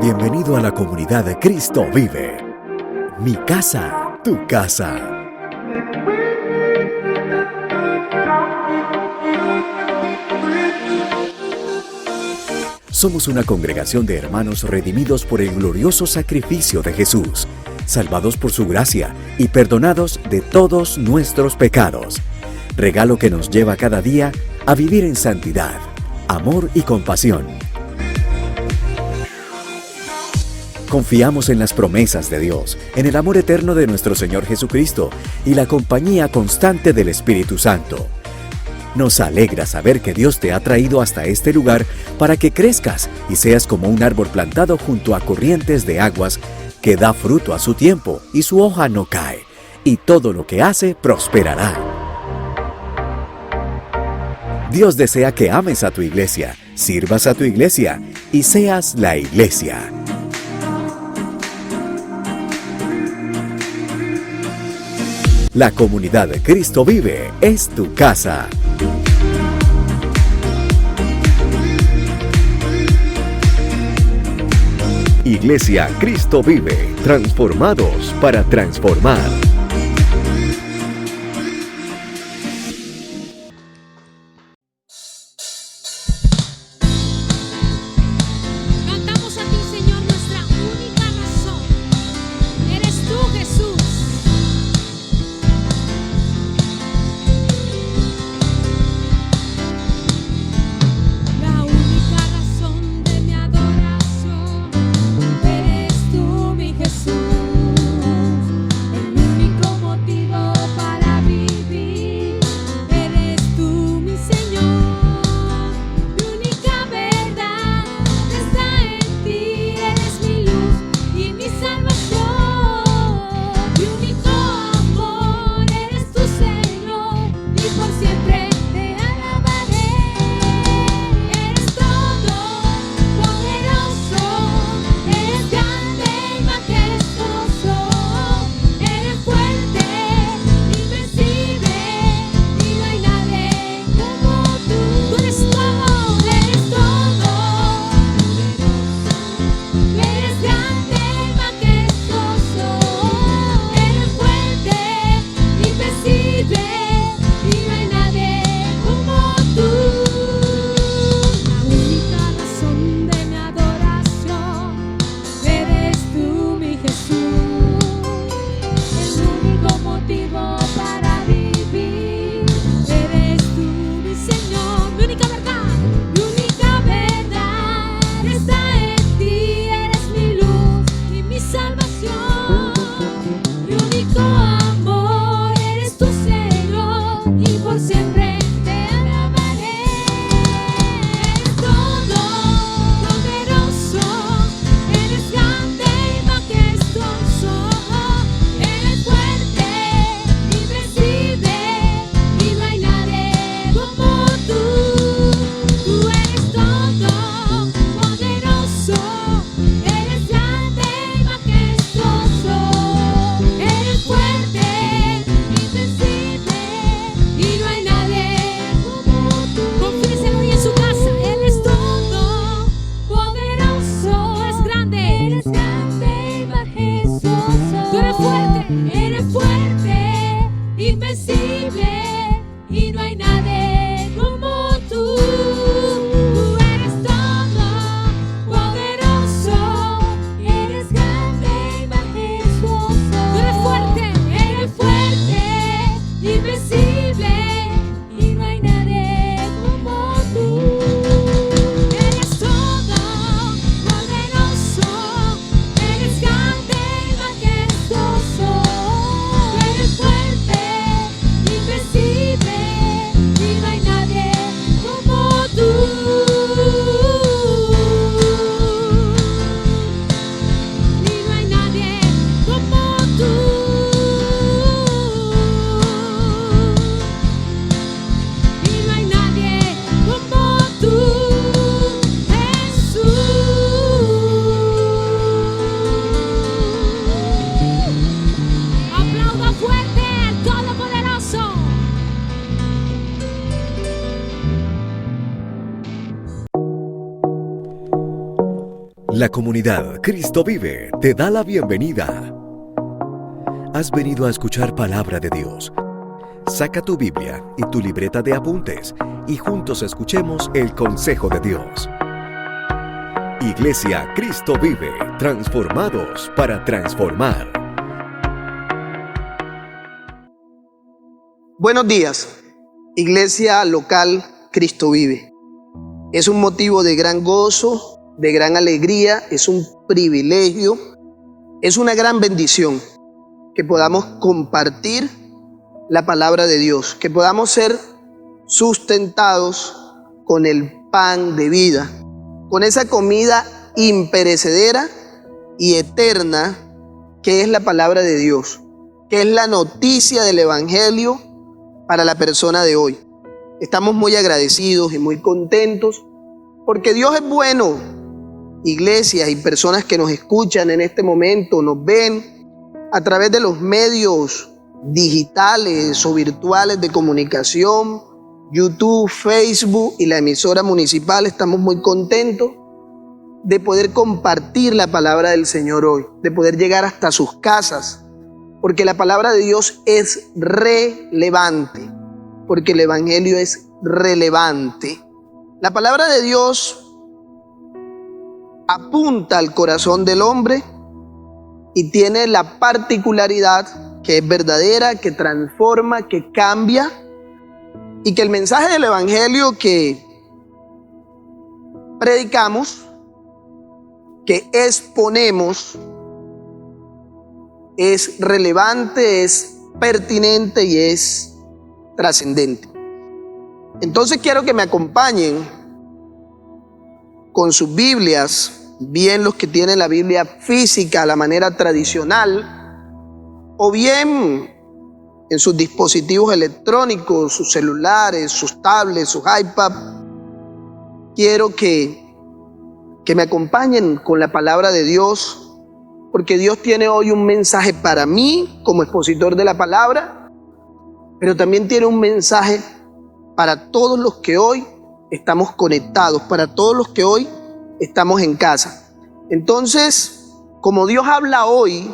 Bienvenido a la comunidad de Cristo Vive. Mi casa, tu casa. Somos una congregación de hermanos redimidos por el glorioso sacrificio de Jesús, salvados por su gracia y perdonados de todos nuestros pecados. Regalo que nos lleva cada día a vivir en santidad, amor y compasión. Confiamos en las promesas de Dios, en el amor eterno de nuestro Señor Jesucristo y la compañía constante del Espíritu Santo. Nos alegra saber que Dios te ha traído hasta este lugar para que crezcas y seas como un árbol plantado junto a corrientes de aguas que da fruto a su tiempo y su hoja no cae, y todo lo que hace prosperará. Dios desea que ames a tu iglesia, sirvas a tu iglesia y seas la iglesia. La comunidad de Cristo Vive es tu casa. Iglesia Cristo Vive, transformados para transformar. Cantamos a ti, Señor, nuestra única razón. Eres tú, Jesús. La única razón de mi adoración eres tú, mi Jesús. El único La comunidad Cristo Vive te da la bienvenida. Has venido a escuchar palabra de Dios. Saca tu Biblia y tu libreta de apuntes y juntos escuchemos el consejo de Dios. Iglesia Cristo Vive, transformados para transformar. Buenos días, Iglesia Local Cristo Vive. Es un motivo de gran gozo, de gran alegría, es un privilegio, es una gran bendición que podamos compartir la palabra de Dios, que podamos ser sustentados con el pan de vida, con esa comida imperecedera y eterna que es la palabra de Dios, que es la noticia del Evangelio para la persona de hoy. Estamos muy agradecidos y muy contentos porque Dios es bueno. Iglesias y personas que nos escuchan en este momento, nos ven a través de los medios digitales o virtuales de comunicación, YouTube, Facebook y la emisora municipal. Estamos muy contentos de poder compartir la palabra del Señor hoy, de poder llegar hasta sus casas, porque la palabra de Dios es relevante, porque el Evangelio es relevante. La palabra de Dios apunta al corazón del hombre y tiene la particularidad que es verdadera, que transforma, que cambia, y que el mensaje del Evangelio que predicamos, que exponemos, es relevante, es pertinente y es trascendente. Entonces quiero que me acompañen con sus Biblias, bien los que tienen la Biblia física a la manera tradicional, o bien en sus dispositivos electrónicos, sus celulares, sus tablets, sus iPads. Quiero que me acompañen con la palabra de Dios, porque Dios tiene hoy un mensaje para mí como expositor de la palabra, pero también tiene un mensaje para todos los que hoy estamos conectados, para todos los que hoy estamos en casa. Entonces, como Dios habla hoy,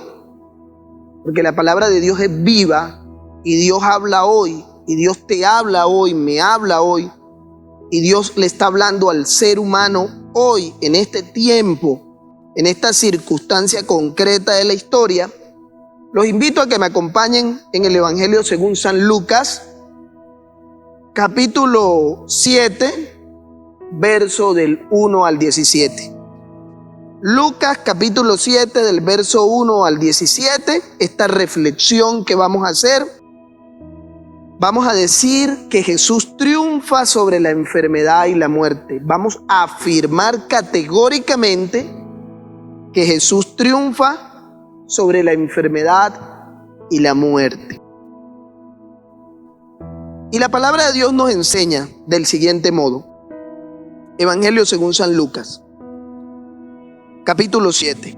porque la palabra de Dios es viva, y Dios habla hoy, y Dios te habla hoy, me habla hoy, y Dios le está hablando al ser humano hoy, en este tiempo, en esta circunstancia concreta de la historia, los invito a que me acompañen en el Evangelio según San Lucas, capítulo 7, verso del 1 al 17. Lucas capítulo 7 del verso 1 al 17, esta reflexión que vamos a hacer, vamos a decir que Jesús triunfa sobre la enfermedad y la muerte. Vamos a afirmar categóricamente que Jesús triunfa sobre la enfermedad y la muerte. Y la palabra de Dios nos enseña del siguiente modo. Evangelio según San Lucas, capítulo 7.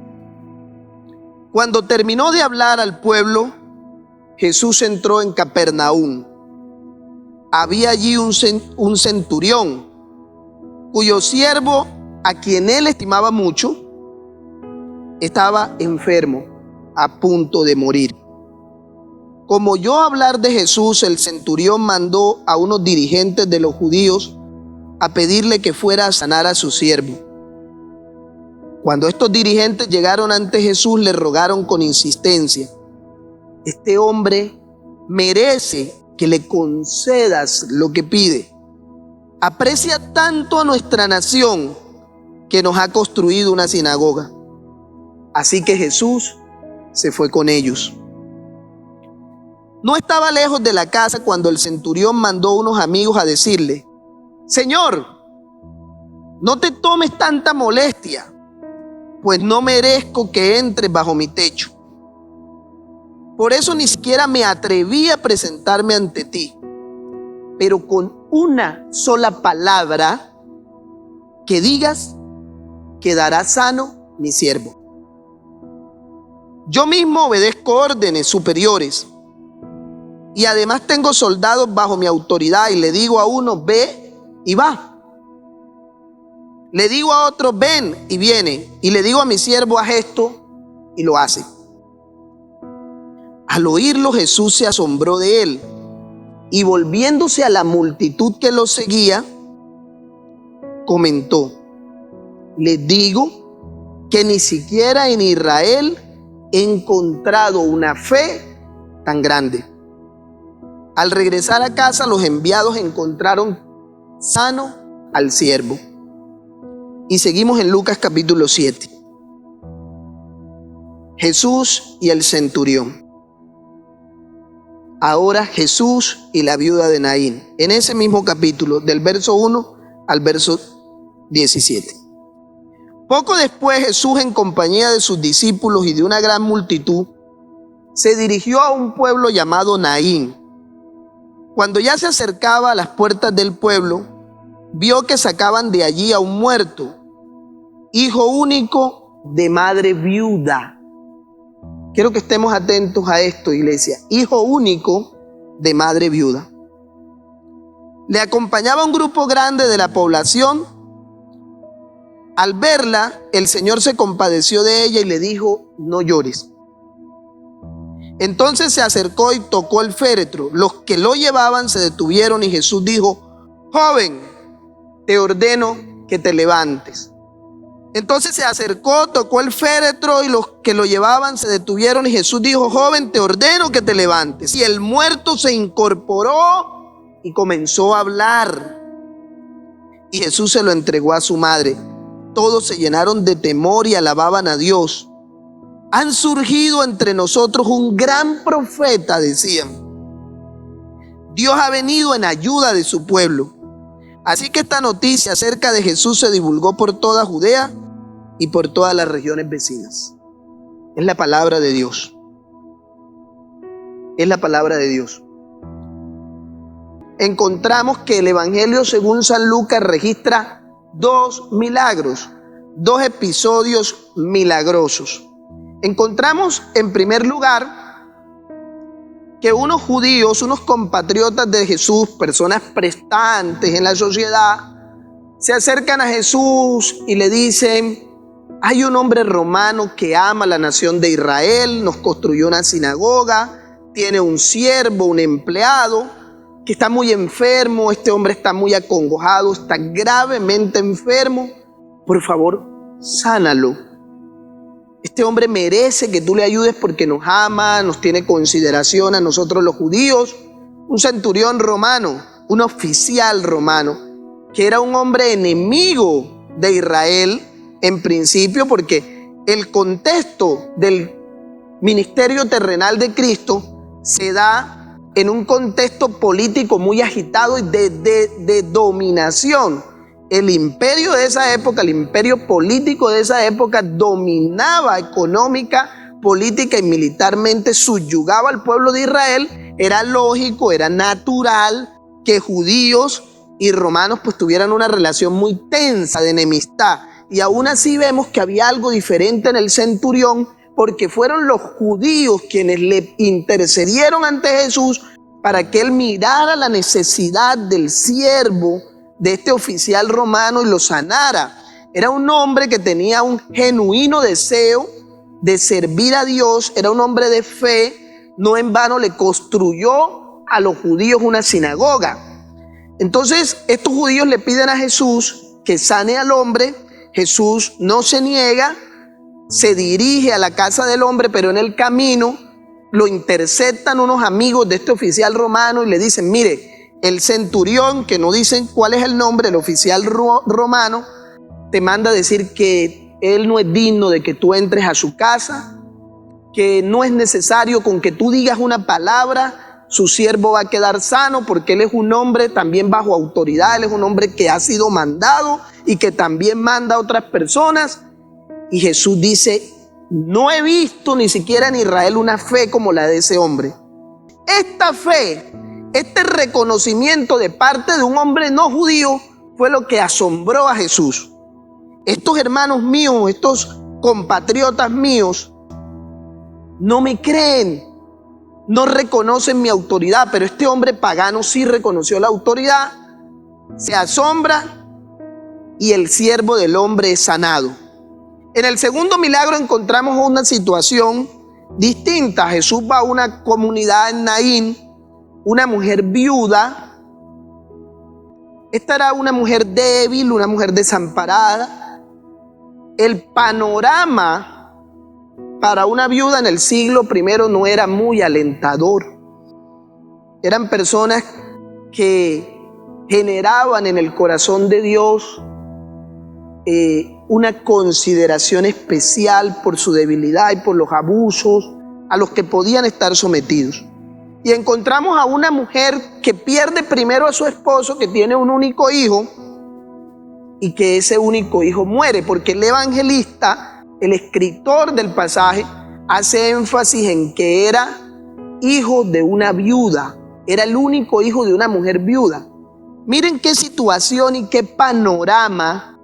Cuando terminó de hablar al pueblo, Jesús entró en Capernaum. Había allí un centurión, cuyo siervo, a quien él estimaba mucho, estaba enfermo, a punto de morir. Como oyó hablar de Jesús, el centurión mandó a unos dirigentes de los judíos a pedirle que fuera a sanar a su siervo. Cuando estos dirigentes llegaron ante Jesús, le rogaron con insistencia: este hombre merece que le concedas lo que pide. Aprecia tanto a nuestra nación que nos ha construido una sinagoga. Así que Jesús se fue con ellos. No estaba lejos de la casa cuando el centurión mandó a unos amigos a decirle: Señor, no te tomes tanta molestia, pues no merezco que entres bajo mi techo. Por eso ni siquiera me atreví a presentarme ante ti. Pero con una sola palabra que digas, quedará sano mi siervo. Yo mismo obedezco órdenes superiores y además tengo soldados bajo mi autoridad, y le digo a uno: ve, y va. Le digo a otro, ven, y viene. Y le digo a mi siervo, haz esto, y lo hace. Al oírlo, Jesús se asombró de él, y volviéndose a la multitud que lo seguía, comentó: les digo que ni siquiera en Israel he encontrado una fe tan grande. Al regresar a casa, los enviados encontraron sano al siervo. Y seguimos en Lucas capítulo 7. Jesús y el centurión. Ahora Jesús y la viuda de Naín. En ese mismo capítulo, del verso 1 al verso 17. Poco después, Jesús, en compañía de sus discípulos y de una gran multitud, se dirigió a un pueblo llamado Naín. Cuando ya se acercaba a las puertas del pueblo, vio que sacaban de allí a un muerto, hijo único de madre viuda. Quiero que estemos atentos a esto, iglesia. Hijo único de madre viuda. Le acompañaba un grupo grande de la población. Al verla, el Señor se compadeció de ella y le dijo: no llores. Entonces se acercó y tocó el féretro. Los que lo llevaban se detuvieron y Jesús dijo: joven, te ordeno que te levantes. Entonces se acercó, tocó el féretro y los que lo llevaban se detuvieron y Jesús dijo: joven, te ordeno que te levantes. Y el muerto se incorporó y comenzó a hablar. Y Jesús se lo entregó a su madre. Todos se llenaron de temor y alababan a Dios. Han surgido entre nosotros un gran profeta, decían. Dios ha venido en ayuda de su pueblo. Así que esta noticia acerca de Jesús se divulgó por toda Judea y por todas las regiones vecinas. Es la palabra de Dios. Es la palabra de Dios. Encontramos que el Evangelio según San Lucas registra 2 milagros, 2 episodios milagrosos. Encontramos en primer lugar que unos judíos, unos compatriotas de Jesús, personas prestantes en la sociedad, se acercan a Jesús y le dicen: hay un hombre romano que ama a la nación de Israel, nos construyó una sinagoga, tiene un siervo, un empleado, que está muy enfermo, este hombre está muy acongojado, está gravemente enfermo, por favor, sánalo. Este hombre merece que tú le ayudes porque nos ama, nos tiene consideración a nosotros los judíos. Un centurión romano, un oficial romano, que era un hombre enemigo de Israel en principio, porque el contexto del ministerio terrenal de Cristo se da en un contexto político muy agitado y de dominación. El imperio de esa época, el imperio político de esa época dominaba económica, política y militarmente, subyugaba al pueblo de Israel. Era lógico, era natural que judíos y romanos pues tuvieran una relación muy tensa de enemistad. Y aún así vemos que había algo diferente en el centurión, porque fueron los judíos quienes le intercedieron ante Jesús para que él mirara la necesidad del siervo de este oficial romano y lo sanara. Era un hombre que tenía un genuino deseo de servir a Dios, era un hombre de fe, no en vano le construyó a los judíos una sinagoga. Entonces estos judíos le piden a Jesús que sane al hombre. Jesús no se niega, se dirige a la casa del hombre, pero en el camino lo interceptan unos amigos de este oficial romano y le dicen: mire, el centurión, que no dicen cuál es el nombre, el oficial romano, te manda a decir que él no es digno de que tú entres a su casa, que no es necesario con que tú digas una palabra, su siervo va a quedar sano, porque él es un hombre también bajo autoridad, él es un hombre que ha sido mandado y que también manda a otras personas. Y Jesús dice: no he visto ni siquiera en Israel una fe como la de ese hombre. Esta fe, este reconocimiento de parte de un hombre no judío fue lo que asombró a Jesús. Estos hermanos míos, estos compatriotas míos, no me creen, no reconocen mi autoridad, pero este hombre pagano sí reconoció la autoridad, se asombra y el siervo del hombre es sanado. En el segundo milagro encontramos una situación distinta. Jesús va a una comunidad en Naín, una mujer viuda. Esta era una mujer débil, una mujer desamparada. El panorama para una viuda en el siglo I no era muy alentador. Eran personas que generaban en el corazón de Dios una consideración especial por su debilidad y por los abusos a los que podían estar sometidos. Y encontramos a una mujer que pierde primero a su esposo, que tiene un único hijo, y que ese único hijo muere, porque el evangelista, el escritor del pasaje, hace énfasis en que era hijo de una viuda, era el único hijo de una mujer viuda. Miren qué situación y qué panorama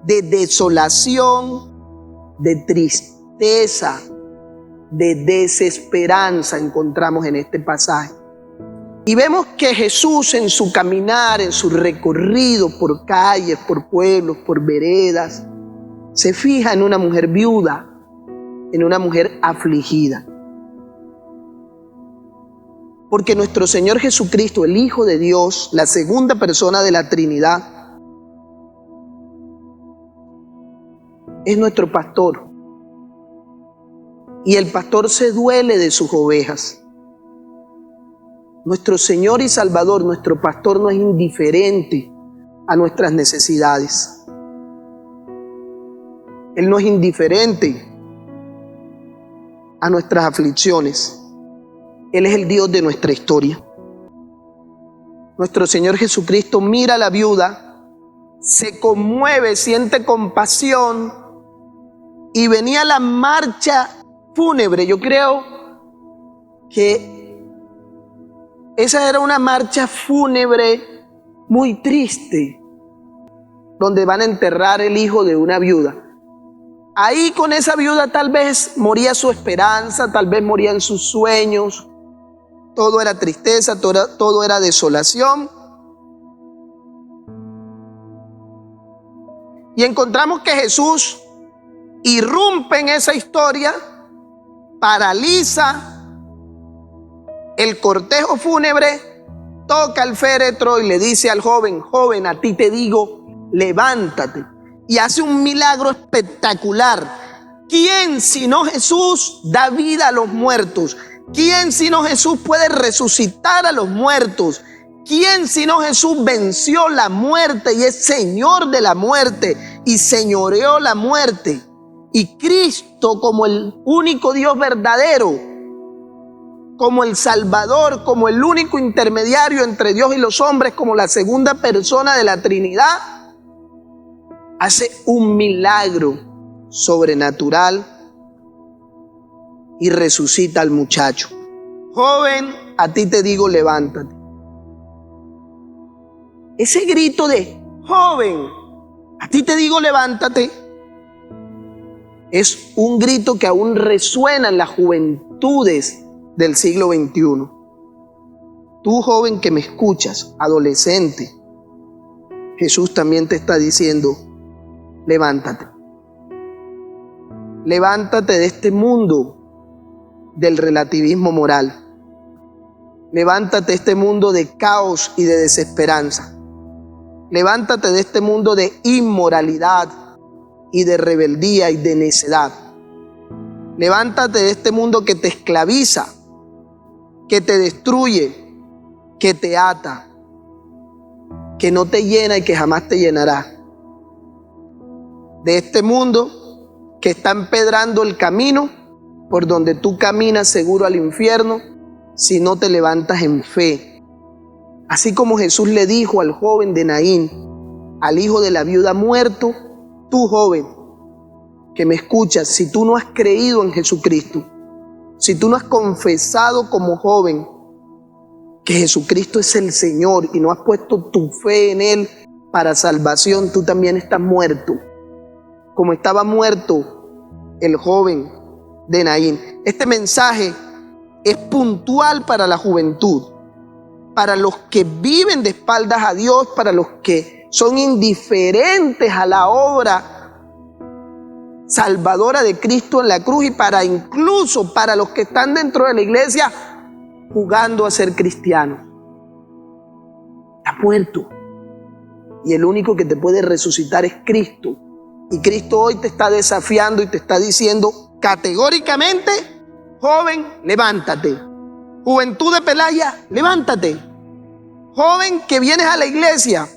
de desolación, de tristeza, de desesperanza encontramos en este pasaje. Y vemos que Jesús en su caminar, en su recorrido por calles, por pueblos, por veredas, se fija en una mujer viuda, en una mujer afligida. Porque nuestro Señor Jesucristo, el Hijo de Dios, la segunda persona de la Trinidad, es nuestro pastor. Y el pastor se duele de sus ovejas. Nuestro Señor y Salvador, nuestro pastor, no es indiferente a nuestras necesidades. Él no es indiferente a nuestras aflicciones. Él es el Dios de nuestra historia. Nuestro Señor Jesucristo mira a la viuda, se conmueve, siente compasión y venía la marcha fúnebre. Yo creo que esa era una marcha fúnebre muy triste, donde van a enterrar el hijo de una viuda. Ahí con esa viuda tal vez moría su esperanza, tal vez morían sus sueños. Todo era tristeza, todo era desolación. Y encontramos que Jesús irrumpe en esa historia, paraliza el cortejo fúnebre, toca el féretro y le dice al joven: joven, a ti te digo, levántate. Y hace un milagro espectacular. ¿Quién sino Jesús da vida a los muertos? ¿Quién sino Jesús puede resucitar a los muertos? ¿Quién sino Jesús venció la muerte y es Señor de la muerte y señoreó la muerte? Y Cristo, como el único Dios verdadero, como el Salvador, como el único intermediario entre Dios y los hombres, como la segunda persona de la Trinidad, hace un milagro sobrenatural y resucita al muchacho. Joven, a ti te digo, levántate. Ese grito de joven, a ti te digo, levántate, es un grito que aún resuena en las juventudes del siglo XXI. Tú, joven que me escuchas, adolescente, Jesús también te está diciendo: levántate. Levántate de este mundo del relativismo moral. Levántate de este mundo de caos y de desesperanza. Levántate de este mundo de inmoralidad y de rebeldía y de necedad. Levántate de este mundo que te esclaviza, que te destruye, que te ata, que no te llena y que jamás te llenará. De este mundo que está empedrando el camino por donde tú caminas seguro al infierno si no te levantas en fe. Así como Jesús le dijo al joven de Naín, al hijo de la viuda muerto: tú, joven que me escuchas, si tú no has creído en Jesucristo, si tú no has confesado como joven que Jesucristo es el Señor y no has puesto tu fe en Él para salvación, tú también estás muerto, como estaba muerto el joven de Naín. Este mensaje es puntual para la juventud, para los que viven de espaldas a Dios, para los que son indiferentes a la obra salvadora de Cristo en la cruz, y incluso para los que están dentro de la iglesia jugando a ser cristianos. Está muerto. Y el único que te puede resucitar es Cristo. Y Cristo hoy te está desafiando y te está diciendo categóricamente: joven, levántate. Juventud de Pelaya, levántate. Joven que vienes a la iglesia,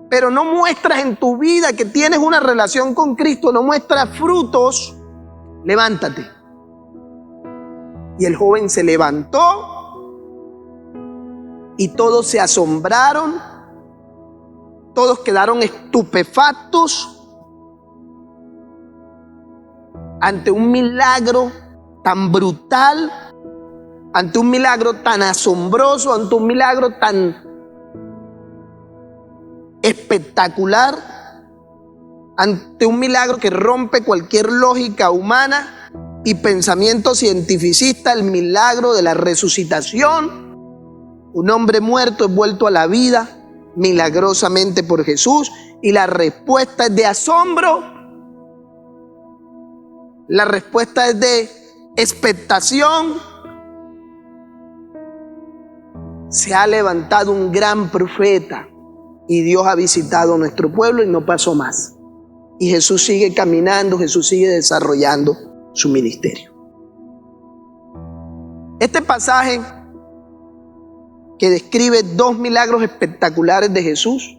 pero no muestras en tu vida que tienes una relación con Cristo, no muestras frutos, levántate. Y el joven se levantó y todos se asombraron, todos quedaron estupefactos ante un milagro tan brutal, ante un milagro tan asombroso, ante un milagro tan espectacular, ante un milagro que rompe cualquier lógica humana y pensamiento cientificista, el milagro de la resucitación. Un hombre muerto es vuelto a la vida milagrosamente por Jesús, y la respuesta es de asombro, la respuesta es de expectación. Se ha levantado un gran profeta y Dios ha visitado nuestro pueblo y no pasó más. Y Jesús sigue caminando, Jesús sigue desarrollando su ministerio. Este pasaje que describe dos milagros espectaculares de Jesús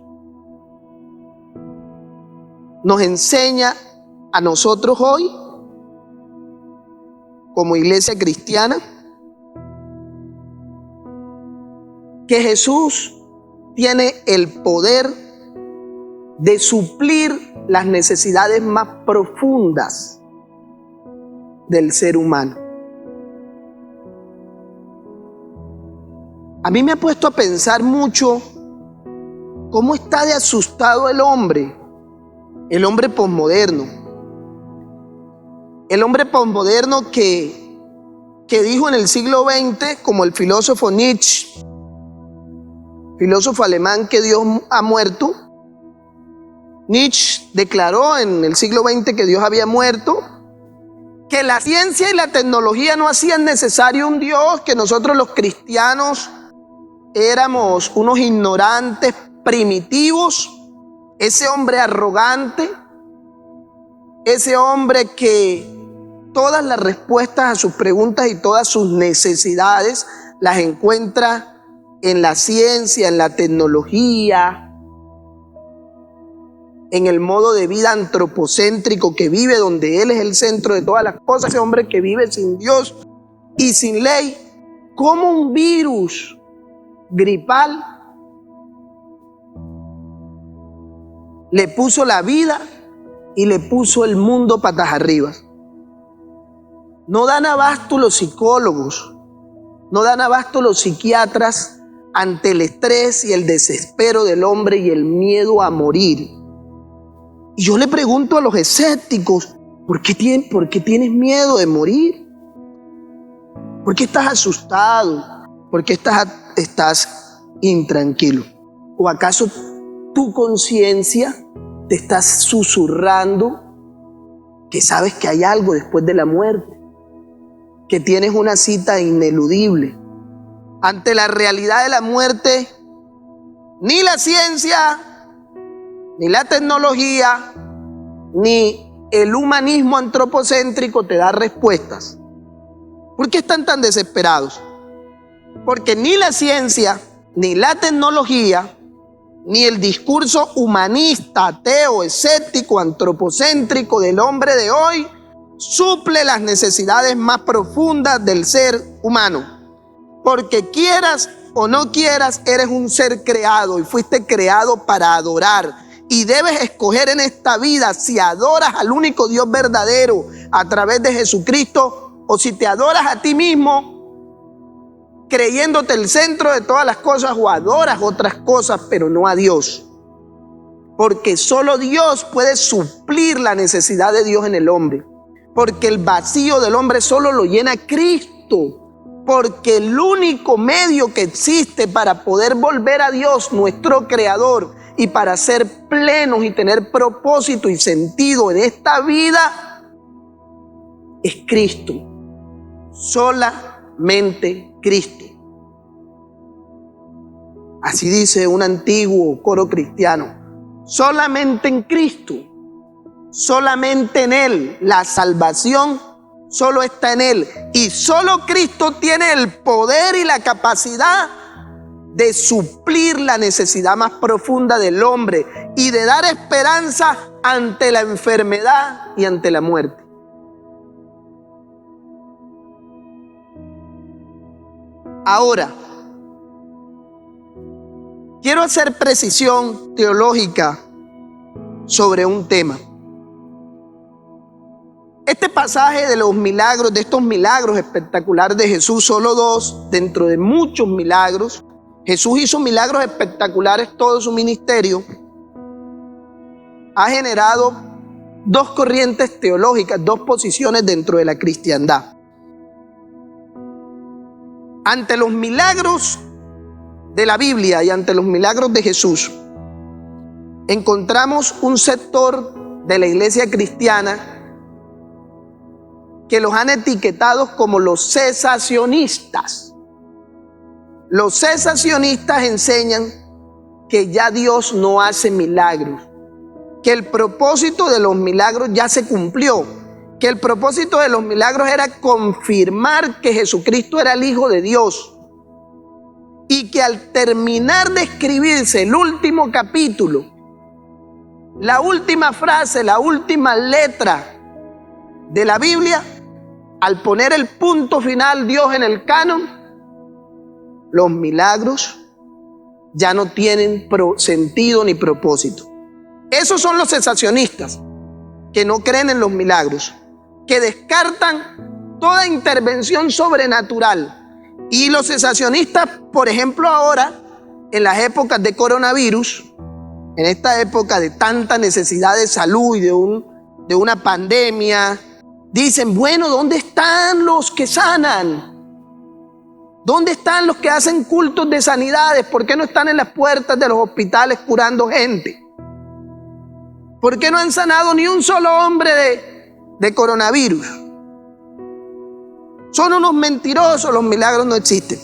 nos enseña a nosotros hoy, como iglesia cristiana, que Jesús tiene el poder de suplir las necesidades más profundas del ser humano. A mí me ha puesto a pensar mucho cómo está de asustado el hombre posmoderno. El hombre posmoderno que dijo en el siglo XX, como el filósofo Nietzsche, filósofo alemán que Dios ha muerto. Nietzsche declaró en el siglo XX que Dios había muerto, que la ciencia y la tecnología no hacían necesario un Dios, que nosotros los cristianos éramos unos ignorantes primitivos. Ese hombre arrogante, ese hombre que todas las respuestas a sus preguntas y todas sus necesidades las encuentra en la ciencia, en la tecnología, en el modo de vida antropocéntrico que vive, donde él es el centro de todas las cosas. Ese hombre que vive sin Dios y sin ley, como un virus gripal le puso la vida y le puso el mundo patas arriba. No dan abasto los psicólogos, no dan abasto los psiquiatras ante el estrés y el desespero del hombre y el miedo a morir. Y yo le pregunto a los escépticos: ¿por qué tienes miedo de morir? ¿Por qué estás asustado? ¿Por qué estás intranquilo? ¿O acaso tu conciencia te está susurrando que sabes que hay algo después de la muerte, que tienes una cita ineludible? Ante la realidad de la muerte, ni la ciencia, ni la tecnología, ni el humanismo antropocéntrico te da respuestas. ¿Por qué están tan desesperados? Porque ni la ciencia, ni la tecnología, ni el discurso humanista, ateo, escéptico, antropocéntrico del hombre de hoy suple las necesidades más profundas del ser humano. Porque quieras o no quieras, eres un ser creado y fuiste creado para adorar. Y debes escoger en esta vida si adoras al único Dios verdadero a través de Jesucristo, o si te adoras a ti mismo creyéndote el centro de todas las cosas, o adoras otras cosas pero no a Dios. Porque solo Dios puede suplir la necesidad de Dios en el hombre. Porque el vacío del hombre solo lo llena Cristo. Porque el único medio que existe para poder volver a Dios, nuestro Creador, y para ser plenos y tener propósito y sentido en esta vida es Cristo. Solamente Cristo. Así dice un antiguo coro cristiano. Solamente en Cristo. Solamente en Él. La salvación solo está en Él. Y solo Cristo tiene el poder y la capacidad de suplir la necesidad más profunda del hombre y de dar esperanza ante la enfermedad y ante la muerte. Ahora, quiero hacer precisión teológica sobre un tema. Este pasaje de los milagros, de estos milagros espectaculares de Jesús, solo dos dentro de muchos milagros. Jesús hizo milagros espectaculares todo su ministerio. Ha generado dos corrientes teológicas, dos posiciones dentro de la cristiandad. Ante los milagros de la Biblia y ante los milagros de Jesús, encontramos un sector de la iglesia cristiana que los han etiquetado como los cesacionistas. Los cesacionistas enseñan que ya Dios no hace milagros, que el propósito de los milagros ya se cumplió, que el propósito de los milagros era confirmar que Jesucristo era el Hijo de Dios, y que al terminar de escribirse el último capítulo, la última frase, la última letra de la Biblia, al poner el punto final Dios en el canon, los milagros ya no tienen sentido ni propósito. Esos son los cesacionistas que no creen en los milagros, que descartan toda intervención sobrenatural. Y los cesacionistas, por ejemplo, ahora, en las épocas de coronavirus, en esta época de tanta necesidad de salud y de una pandemia, dicen, bueno, ¿dónde están los que sanan? ¿Dónde están los que hacen cultos de sanidades? ¿Por qué no están en las puertas de los hospitales curando gente? ¿Por qué no han sanado ni un solo hombre de coronavirus? Son unos mentirosos, los milagros no existen.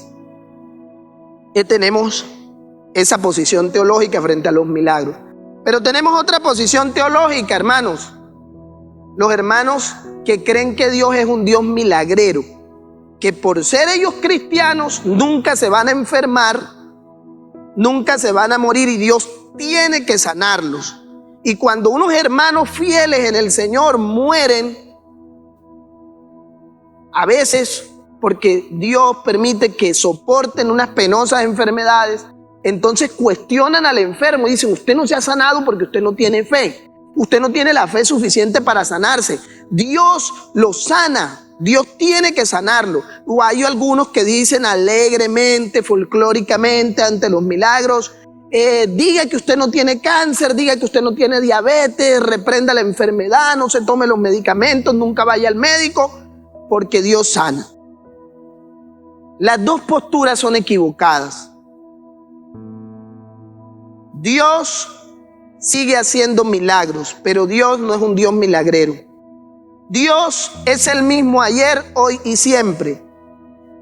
Tenemos esa posición teológica frente a los milagros. Pero tenemos otra posición teológica, hermanos. Los hermanos que creen que Dios es un Dios milagrero, que por ser ellos cristianos nunca se van a enfermar, nunca se van a morir y Dios tiene que sanarlos. Y cuando unos hermanos fieles en el Señor mueren, a veces porque Dios permite que soporten unas penosas enfermedades, entonces cuestionan al enfermo y dicen, usted no se ha sanado porque usted no tiene fe. Usted no tiene la fe suficiente para sanarse. Dios lo sana. Dios tiene que sanarlo. O hay algunos que dicen alegremente, folclóricamente ante los milagros, diga que usted no tiene cáncer, diga que usted no tiene diabetes, reprenda la enfermedad, no se tome los medicamentos, nunca vaya al médico, porque Dios sana. Las dos posturas son equivocadas. Dios sigue haciendo milagros, pero Dios no es un Dios milagrero. Dios es el mismo ayer, hoy y siempre.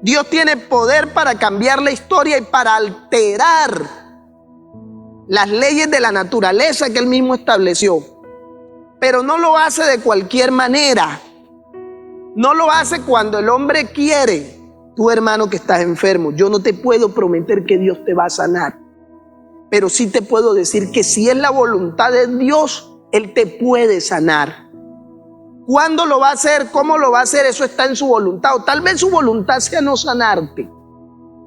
Dios tiene poder para cambiar la historia y para alterar las leyes de la naturaleza que Él mismo estableció. Pero no lo hace de cualquier manera. No lo hace cuando el hombre quiere. Tú, hermano, que estás enfermo, yo no te puedo prometer que Dios te va a sanar. Pero sí te puedo decir que si es la voluntad de Dios, Él te puede sanar. ¿Cuándo lo va a hacer? ¿Cómo lo va a hacer? Eso está en su voluntad. O tal vez su voluntad sea no sanarte.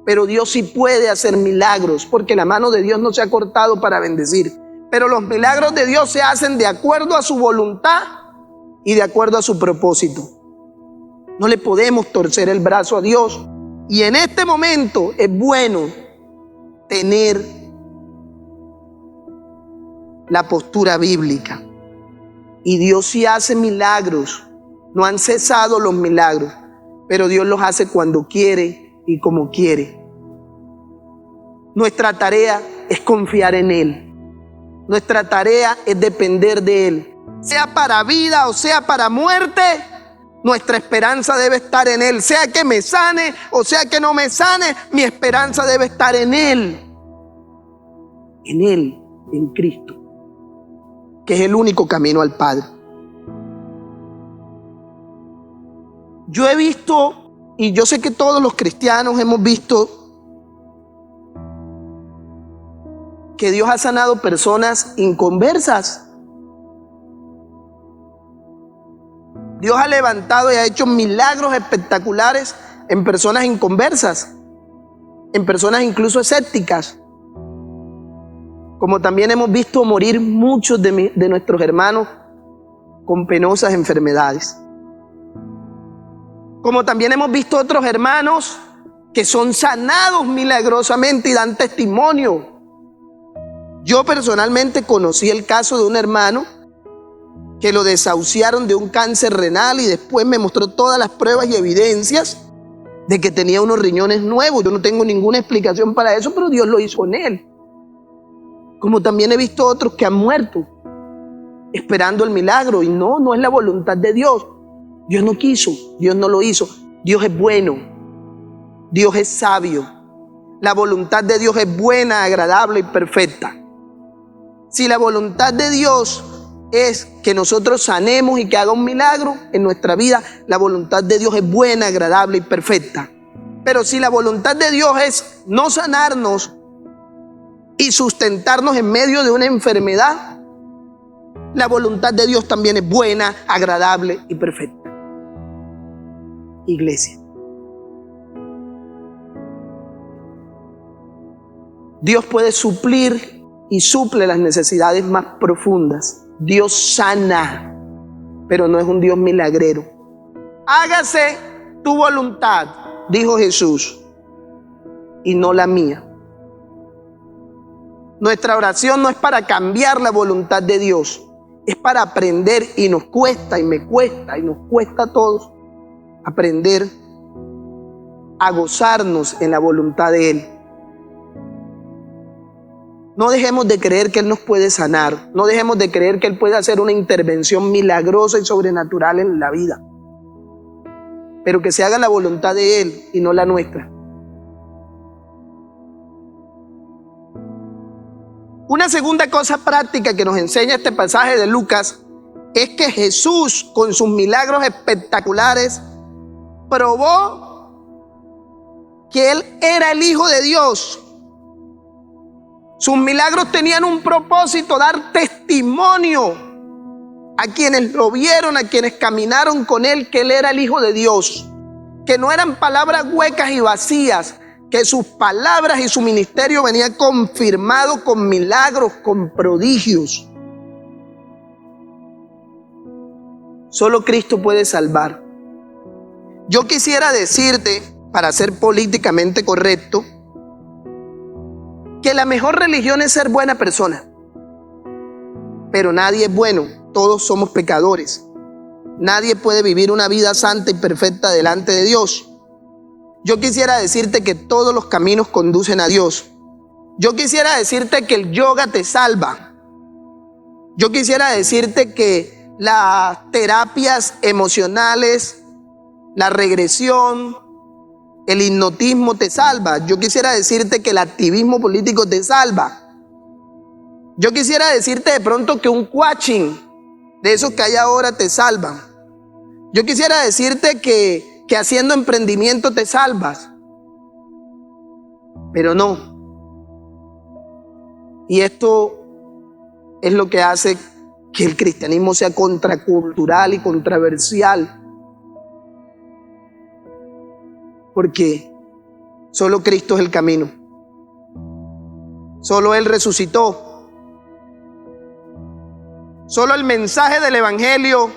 Pero Dios sí puede hacer milagros, porque la mano de Dios no se ha cortado para bendecir. Pero los milagros de Dios se hacen de acuerdo a su voluntad y de acuerdo a su propósito. No le podemos torcer el brazo a Dios. Y en este momento es bueno tener la postura bíblica. Y Dios sí hace milagros. No han cesado los milagros, pero Dios los hace cuando quiere y como quiere. Nuestra tarea es confiar en Él. Nuestra tarea es depender de Él. Sea para vida o sea para muerte, nuestra esperanza debe estar en Él. Sea que me sane o sea que no me sane, mi esperanza debe estar en Él. En Él, en Cristo, que es el único camino al Padre. Yo he visto, y yo sé que todos los cristianos hemos visto, que Dios ha sanado personas inconversas. Dios ha levantado y ha hecho milagros espectaculares en personas inconversas, en personas incluso escépticas. Como también hemos visto morir muchos de nuestros hermanos con penosas enfermedades. Como también hemos visto otros hermanos que son sanados milagrosamente y dan testimonio. Yo personalmente conocí el caso de un hermano que lo desahuciaron de un cáncer renal y después me mostró todas las pruebas y evidencias de que tenía unos riñones nuevos. Yo no tengo ninguna explicación para eso, pero Dios lo hizo en él. Como también he visto otros que han muerto esperando el milagro y no es la voluntad de Dios. Dios no quiso, Dios no lo hizo. Dios es bueno, Dios es sabio. La voluntad de Dios es buena, agradable y perfecta. Si la voluntad de Dios es que nosotros sanemos y que haga un milagro en nuestra vida, la voluntad de Dios es buena, agradable y perfecta. Pero si la voluntad de Dios es no sanarnos y sustentarnos en medio de una enfermedad, la voluntad de Dios también es buena, agradable y perfecta. Iglesia, Dios puede suplir y suple las necesidades más profundas. Dios sana, pero no es un Dios milagrero. Hágase tu voluntad, dijo Jesús, y no la mía. Nuestra oración no es para cambiar la voluntad de Dios, es para aprender, y nos cuesta, y me cuesta, y nos cuesta a todos aprender a gozarnos en la voluntad de Él. No dejemos de creer que Él nos puede sanar. No dejemos de creer que Él puede hacer una intervención milagrosa y sobrenatural en la vida. Pero que se haga la voluntad de Él y no la nuestra. Una segunda cosa práctica que nos enseña este pasaje de Lucas es que Jesús, con sus milagros espectaculares, probó que Él era el Hijo de Dios. Sus milagros tenían un propósito: dar testimonio a quienes lo vieron, a quienes caminaron con Él, que Él era el Hijo de Dios, que no eran palabras huecas y vacías, que sus palabras y su ministerio venía confirmado con milagros, con prodigios. Solo Cristo puede salvar. Yo quisiera decirte, para ser políticamente correcto, que la mejor religión es ser buena persona. Pero nadie es bueno, todos somos pecadores. Nadie puede vivir una vida santa y perfecta delante de Dios. Yo quisiera decirte que todos los caminos conducen a Dios. Yo quisiera decirte que el yoga te salva. Yo quisiera decirte que las terapias emocionales, la regresión, el hipnotismo te salva. Yo quisiera decirte que el activismo político te salva. Yo quisiera decirte de pronto que un coaching de esos que hay ahora te salvan. Yo quisiera decirte que haciendo emprendimiento te salvas. Pero no. Y esto es lo que hace que el cristianismo sea contracultural y controversial. Porque solo Cristo es el camino. Solo Él resucitó. Solo el mensaje del Evangelio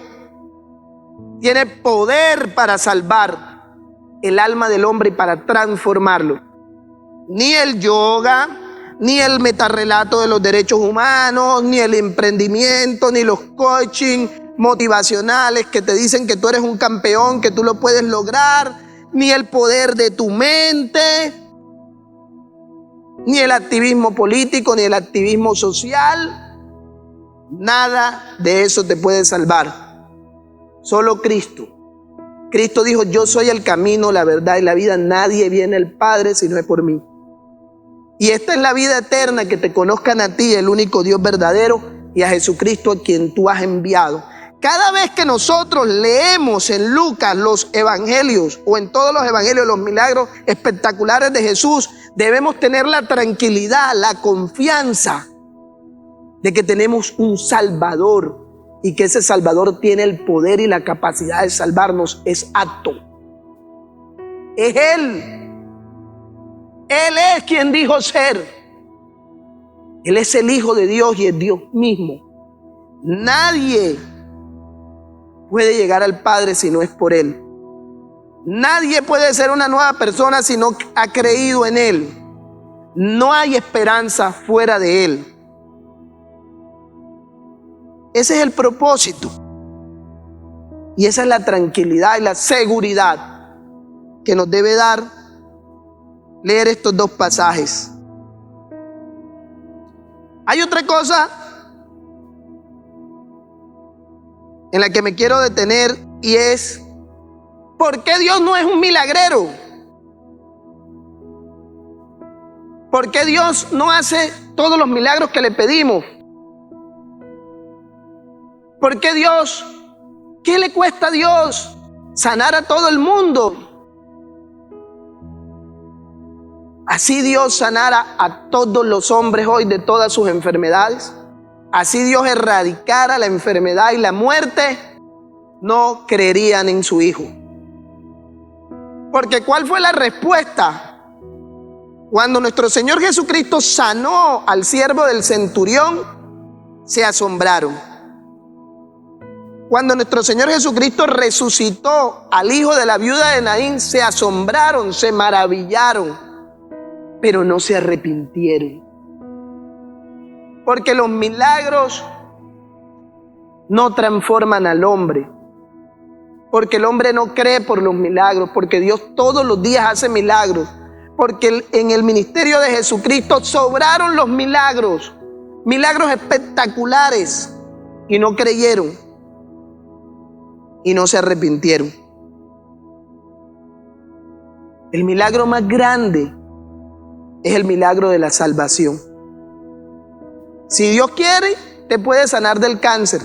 tiene poder para salvar el alma del hombre y para transformarlo. Ni el yoga, ni el metarrelato de los derechos humanos, ni el emprendimiento, ni los coaching motivacionales que te dicen que tú eres un campeón, que tú lo puedes lograr, ni el poder de tu mente, ni el activismo político, ni el activismo social, Nada de eso te puede salvar. Solo Cristo. Cristo dijo: yo soy el camino, la verdad y la vida. Nadie viene al Padre si no es por mí. Y esta es la vida eterna, que te conozcan a ti, el único Dios verdadero, y a Jesucristo, a quien tú has enviado. Cada vez que nosotros leemos en Lucas los evangelios, o en todos los evangelios, los milagros espectaculares de Jesús, debemos tener la tranquilidad, la confianza de que tenemos un Salvador, y que ese Salvador tiene el poder y la capacidad de salvarnos. Es apto. Es Él. Él es quien dijo ser. Él es el Hijo de Dios y es Dios mismo. Nadie puede llegar al Padre si no es por Él. Nadie puede ser una nueva persona si no ha creído en Él. No hay esperanza fuera de Él. Ese es el propósito. Y esa es la tranquilidad y la seguridad que nos debe dar leer estos dos pasajes. Hay otra cosa en la que me quiero detener, y es: ¿por qué Dios no es un milagrero? ¿Por qué Dios no hace todos los milagros que le pedimos? ¿Por qué Dios? ¿Qué le cuesta a Dios sanar a todo el mundo? Así Dios sanara a todos los hombres hoy de todas sus enfermedades, así Dios erradicara la enfermedad y la muerte, no creerían en su Hijo. Porque ¿cuál fue la respuesta? Cuando nuestro Señor Jesucristo sanó al siervo del centurión, se asombraron. Cuando nuestro Señor Jesucristo resucitó al hijo de la viuda de Naín, se asombraron, se maravillaron, pero no se arrepintieron. Porque los milagros no transforman al hombre. Porque el hombre no cree por los milagros. Porque Dios todos los días hace milagros. Porque en el ministerio de Jesucristo sobraron los milagros. Milagros espectaculares. Y no creyeron. Y no se arrepintieron. El milagro más grande es el milagro de la salvación. Si Dios quiere, te puede sanar del cáncer.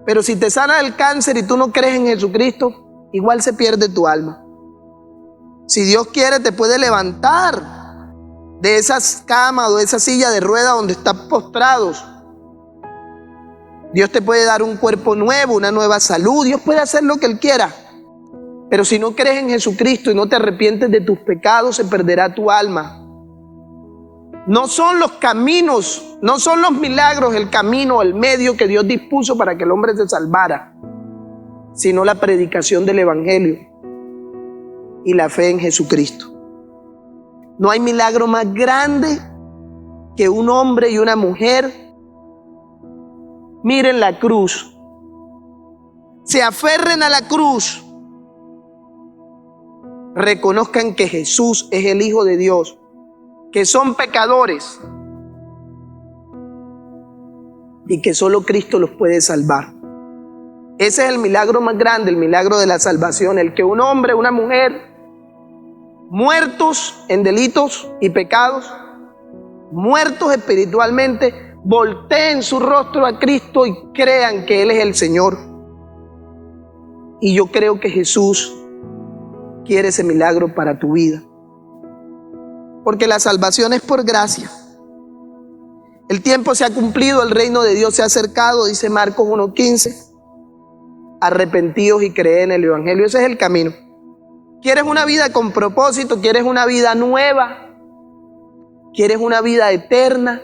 Pero si te sana del cáncer y tú no crees en Jesucristo, igual se pierde tu alma. Si Dios quiere, te puede levantar de esas camas o de esa silla de ruedas donde estás postrados. Dios te puede dar un cuerpo nuevo, una nueva salud. Dios puede hacer lo que Él quiera. Pero si no crees en Jesucristo y no te arrepientes de tus pecados, se perderá tu alma. No son los caminos, no son los milagros el camino, el medio que Dios dispuso para que el hombre se salvara, sino la predicación del Evangelio y la fe en Jesucristo. No hay milagro más grande que un hombre y una mujer miren la cruz, se aferren a la cruz, reconozcan que Jesús es el Hijo de Dios, que son pecadores y que solo Cristo los puede salvar. Ese es el milagro más grande, el milagro de la salvación, el que un hombre, una mujer, muertos en delitos y pecados, muertos espiritualmente, volteen su rostro a Cristo y crean que Él es el Señor. Y yo creo que Jesús quiere ese milagro para tu vida. Porque la salvación es por gracia. El tiempo se ha cumplido, el reino de Dios se ha acercado, dice Marcos 1:15. Arrepentíos y creed en el Evangelio. Ese es el camino. ¿Quieres una vida con propósito? ¿Quieres una vida nueva? ¿Quieres una vida eterna?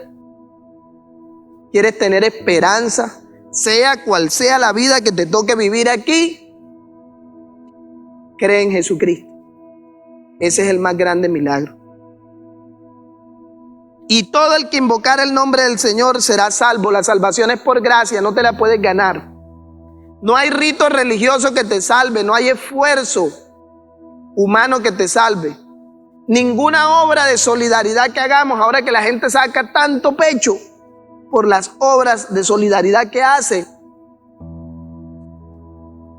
¿Quieres tener esperanza? Sea cual sea la vida que te toque vivir aquí, cree en Jesucristo. Ese es el más grande milagro. Y todo el que invocar el nombre del Señor será salvo. La salvación es por gracia, no te la puedes ganar. No hay rito religioso que te salve, no hay esfuerzo humano que te salve. Ninguna obra de solidaridad que hagamos, ahora que la gente saca tanto pecho por las obras de solidaridad que hace,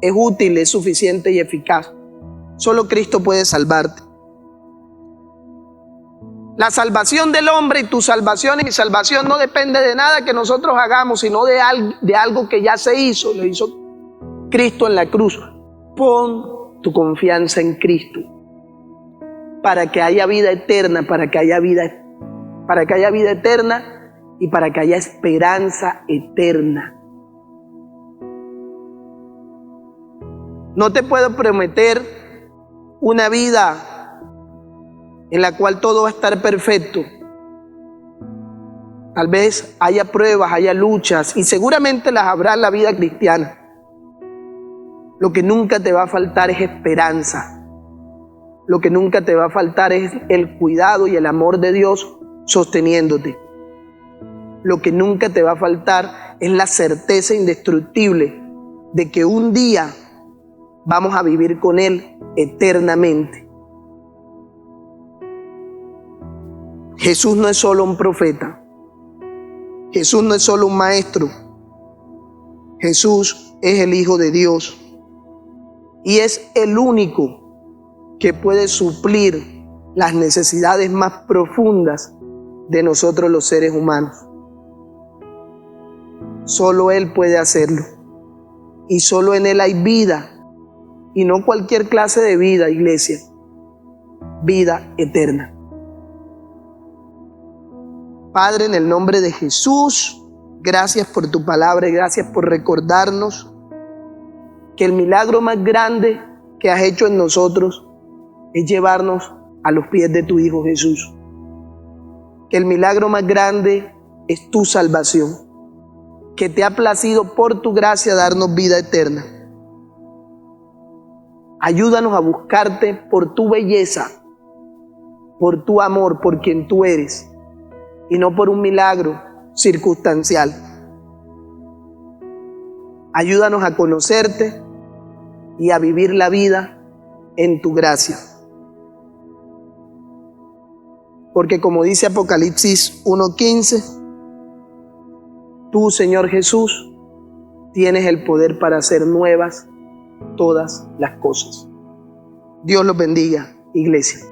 es útil, es suficiente y eficaz. Solo Cristo puede salvarte. La salvación del hombre y tu salvación y mi salvación no depende de nada que nosotros hagamos, sino de algo que ya se hizo, lo hizo Cristo en la cruz. Pon tu confianza en Cristo para que haya vida eterna, para que haya vida eterna y para que haya esperanza eterna. No te puedo prometer una vida en la cual todo va a estar perfecto. Tal vez haya pruebas, haya luchas, y seguramente las habrá en la vida cristiana. Lo que nunca te va a faltar es esperanza. Lo que nunca te va a faltar es el cuidado y el amor de Dios sosteniéndote. Lo que nunca te va a faltar es la certeza indestructible de que un día vamos a vivir con Él eternamente. Jesús no es solo un profeta. Jesús no es solo un maestro. Jesús es el Hijo de Dios. Y es el único que puede suplir las necesidades más profundas de nosotros los seres humanos. Solo Él puede hacerlo. Y solo en Él hay vida. Y no cualquier clase de vida, iglesia. Vida eterna. Padre, en el nombre de Jesús, gracias por tu palabra y gracias por recordarnos que el milagro más grande que has hecho en nosotros es llevarnos a los pies de tu Hijo Jesús. Que el milagro más grande es tu salvación, que te ha placido por tu gracia darnos vida eterna. Ayúdanos a buscarte por tu belleza, por tu amor, por quien tú eres, y no por un milagro circunstancial. Ayúdanos a conocerte y a vivir la vida en tu gracia. Porque como dice Apocalipsis 1:15, tú, Señor Jesús, tienes el poder para hacer nuevas todas las cosas. Dios los bendiga, iglesia.